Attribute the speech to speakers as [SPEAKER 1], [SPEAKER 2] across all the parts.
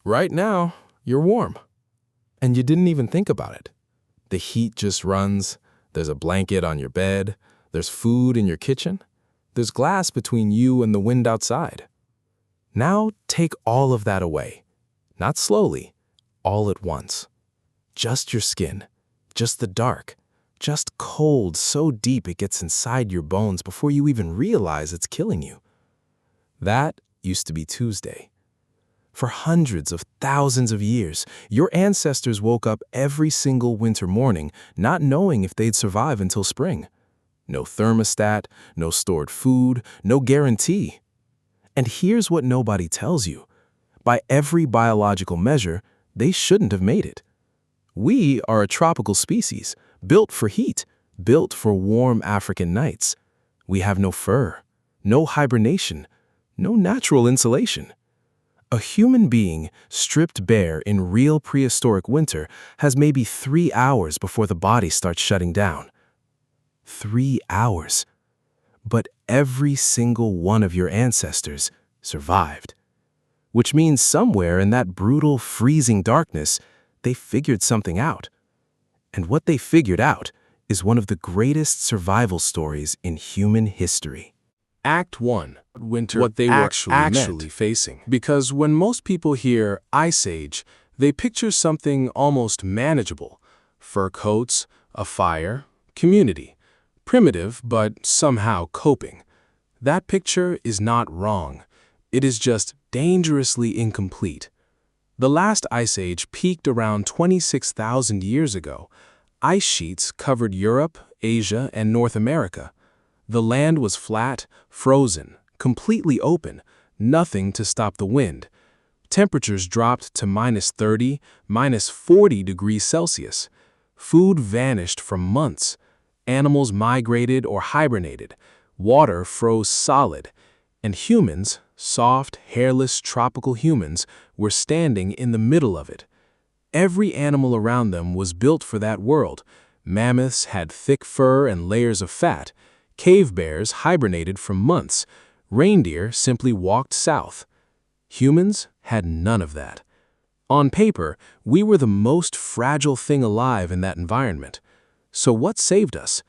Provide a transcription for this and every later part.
[SPEAKER 1] Right now, you're warm. And you didn't even think about it. The heat just runs, there's a blanket on your bed, there's food in your kitchen, there's glass between you and the wind outside. Now take all of that away. Not slowly, all at once. Just your skin, just the dark, just cold so deep it gets inside your bones before you even realize it's killing you. That used to be Tuesday. For hundreds of thousands of years, your ancestors woke up every single winter morning not knowing if they'd survive until spring. No thermostat, no stored food, no guarantee. And here's what nobody tells you. By every biological measure, they shouldn't have made it. We are a tropical species, built for heat, built for warm African nights. We have no fur, no hibernation, no natural insulation. A human being stripped bare in real prehistoric winter has maybe 3 hours before the body starts shutting down. 3 hours. But every single one of your ancestors survived. Which means somewhere in that brutal, freezing darkness, they figured something out. And what they figured out is one of the greatest survival stories in human history.
[SPEAKER 2] Act 1. Winter. What they were actually facing. Because when most people hear Ice Age, they picture something almost manageable. Fur coats, a fire, community. Primitive, but somehow coping. That picture is not wrong. It is just dangerously incomplete. The last Ice Age peaked around 26,000 years ago. Ice sheets covered Europe, Asia, and North America. The land was flat, frozen, completely open, nothing to stop the wind. Temperatures dropped to -30, -40 degrees Celsius. Food vanished for months. Animals migrated or hibernated. Water froze solid. And humans, soft, hairless, tropical humans, were standing in the middle of it. Every animal around them was built for that world. Mammoths had thick fur and layers of fat. Cave bears hibernated for months. Reindeer simply walked south. Humans had none of that. On paper, we were the most fragile thing alive in that environment. So what saved us?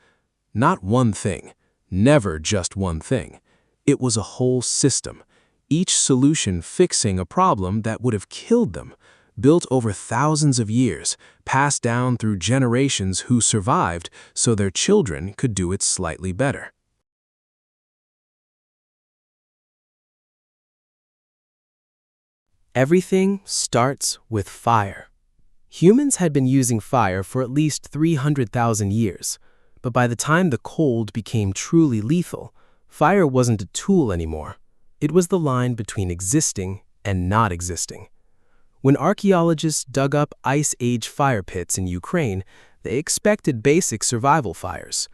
[SPEAKER 2] Not one thing. Never just one thing. It was a whole system. Each solution fixing a problem that would have killed them. Built over thousands of years, passed down through generations who survived so their children could do it slightly better.
[SPEAKER 3] Everything starts with fire. Humans had been using fire for at least 300,000 years, but by the time the cold became truly lethal, fire wasn't a tool anymore. It was the line between existing and not existing. When archaeologists dug up Ice Age fire pits in Ukraine, they expected basic survival fires.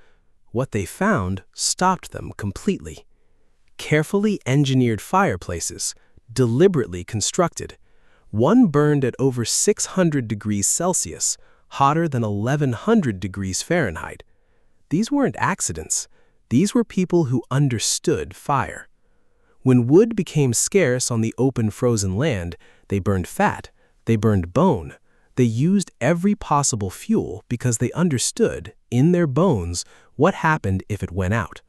[SPEAKER 3] What they found stopped them completely. Carefully engineered fireplaces, deliberately constructed. One burned at over 600 degrees Celsius, hotter than 1100 degrees Fahrenheit. These weren't accidents. These were people who understood fire. When wood became scarce on the open frozen land, they burned fat, they burned bone. They used every possible fuel because they understood, in their bones, what happened if it went out.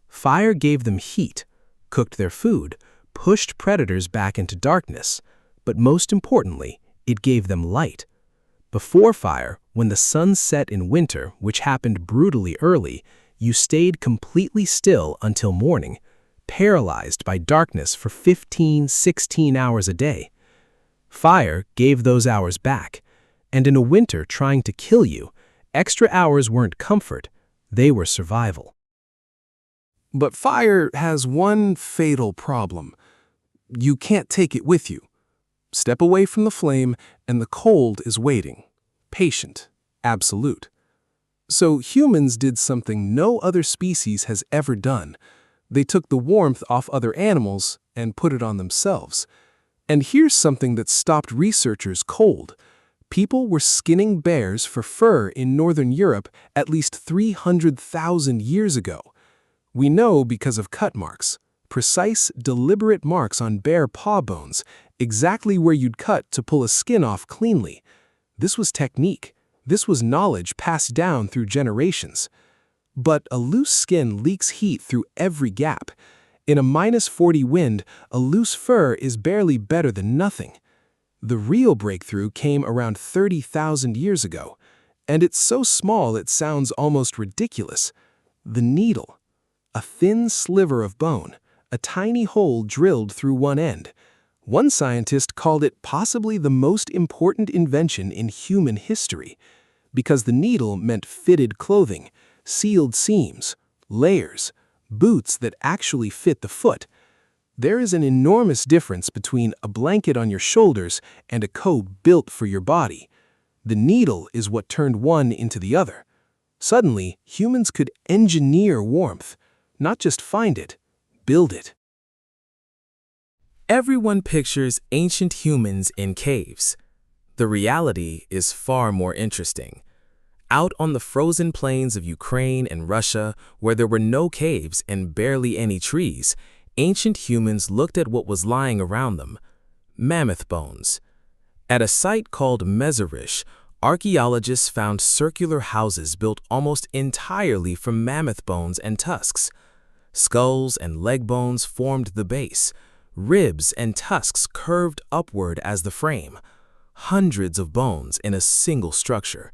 [SPEAKER 3] Fire gave them heat, cooked their food, pushed predators back into darkness, but most importantly, it gave them light. Before fire, when the sun set in winter, which happened brutally early, you stayed completely still until morning, paralyzed by darkness for 15, 16 hours a day. Fire gave those hours back, and in a winter trying to kill you, extra hours weren't comfort, they were survival.
[SPEAKER 2] But fire has one fatal problem. You can't take it with you. Step away from the flame, and the cold is waiting. Patient, absolute. So humans did something no other species has ever done. They took the warmth off other animals and put it on themselves. And here's something that stopped researchers cold. People were skinning bears for fur in northern Europe at least 300,000 years ago. We know because of cut marks. precise, deliberate marks on bare paw bones, exactly where you'd cut to pull a skin off cleanly. This was technique. This was knowledge passed down through generations. But a loose skin leaks heat through every gap. In a -40 wind, a loose fur is barely better than nothing. The real breakthrough came around 30,000 years ago, and it's so small it sounds almost ridiculous. The needle. A thin sliver of bone, a tiny hole drilled through one end. One scientist called it possibly the most important invention in human history, because the needle meant fitted clothing, sealed seams, layers, boots that actually fit the foot. There is an enormous difference between a blanket on your shoulders and a coat built for your body. The needle is what turned one into the other. Suddenly, humans could engineer warmth, not just find it, build it.
[SPEAKER 3] Everyone pictures ancient humans in caves. The reality is far more interesting. Out on the frozen plains of Ukraine and Russia, where there were no caves and barely any trees, ancient humans looked at what was lying around them: mammoth bones. At a site called Mezerish, archaeologists found circular houses built almost entirely from mammoth bones and tusks. Skulls and leg bones formed the base. Ribs and tusks curved upward as the frame. Hundreds of bones in a single structure.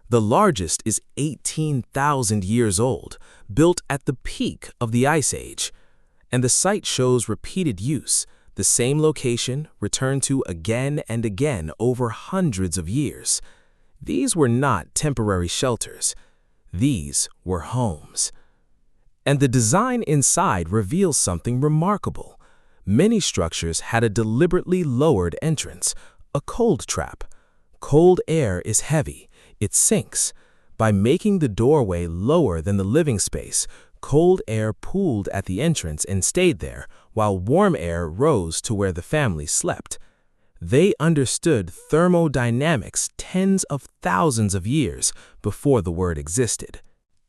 [SPEAKER 3] The largest is 18,000 years old, built at the peak of the Ice Age. And the site shows repeated use, the same location returned to again and again over hundreds of years. These were not temporary shelters. These were homes. And the design inside reveals something remarkable. Many structures had a deliberately lowered entrance, a cold trap. Cold air is heavy. It sinks. By making the doorway lower than the living space, cold air pooled at the entrance and stayed there, while warm air rose to where the family slept. They understood thermodynamics tens of thousands of years before the word existed.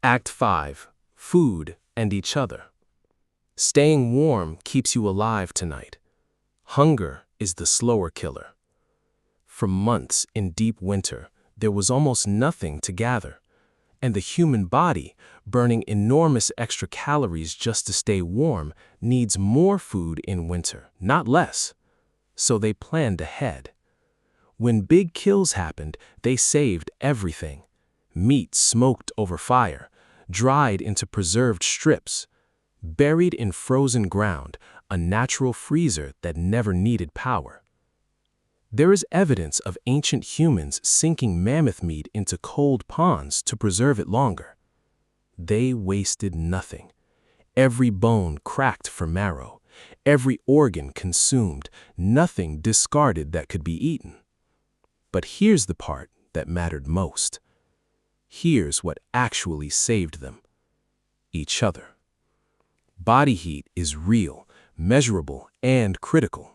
[SPEAKER 2] Act 5. Food and each other. Staying warm keeps you alive tonight. Hunger is the slower killer. For months in deep winter, there was almost nothing to gather, and the human body, burning enormous extra calories just to stay warm, needs more food in winter, not less. So they planned ahead. When big kills happened, they saved everything. Meat smoked over fire, dried into preserved strips, buried in frozen ground, a natural freezer that never needed power. There is evidence of ancient humans sinking mammoth meat into cold ponds to preserve it longer. They wasted nothing. Every bone cracked for marrow, every organ consumed, nothing discarded that could be eaten. But here's the part that mattered most. Here's what actually saved them: each other. Body heat is real, measurable, and critical.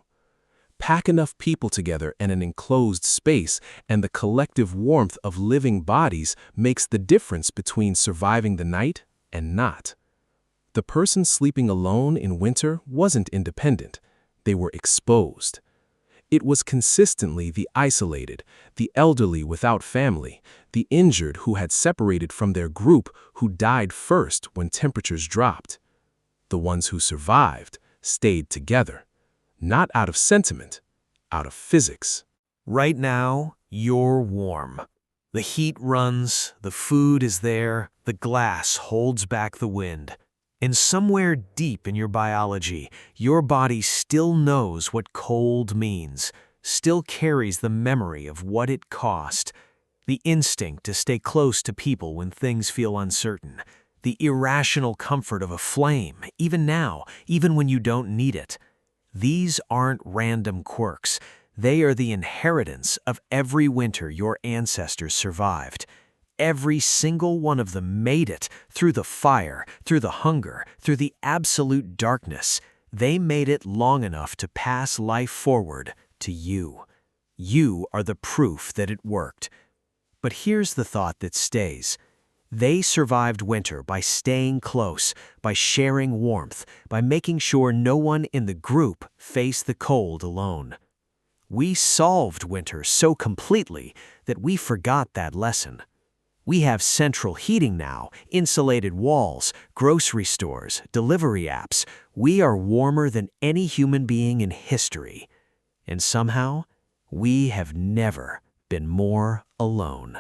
[SPEAKER 2] Pack enough people together in an enclosed space, and the collective warmth of living bodies makes the difference between surviving the night and not. The person sleeping alone in winter wasn't independent. They were exposed. It was consistently the isolated, the elderly without family, the injured who had separated from their group who died first when temperatures dropped. The ones who survived stayed together. Not out of sentiment, out of physics.
[SPEAKER 4] Right now, you're warm. The heat runs, the food is there, the glass holds back the wind. And somewhere deep in your biology, your body still knows what cold means, still carries the memory of what it cost, the instinct to stay close to people when things feel uncertain, the irrational comfort of a flame, even now, even when you don't need it. These aren't random quirks. They are the inheritance of every winter your ancestors survived. Every single one of them made it through the fire, through the hunger, through the absolute darkness. They made it long enough to pass life forward to you. You are the proof that it worked. But here's the thought that stays. They survived winter by staying close, by sharing warmth, by making sure no one in the group faced the cold alone. We solved winter so completely that we forgot that lesson. We have central heating now, insulated walls, grocery stores, delivery apps. We are warmer than any human being in history. And somehow, we have never been more alone.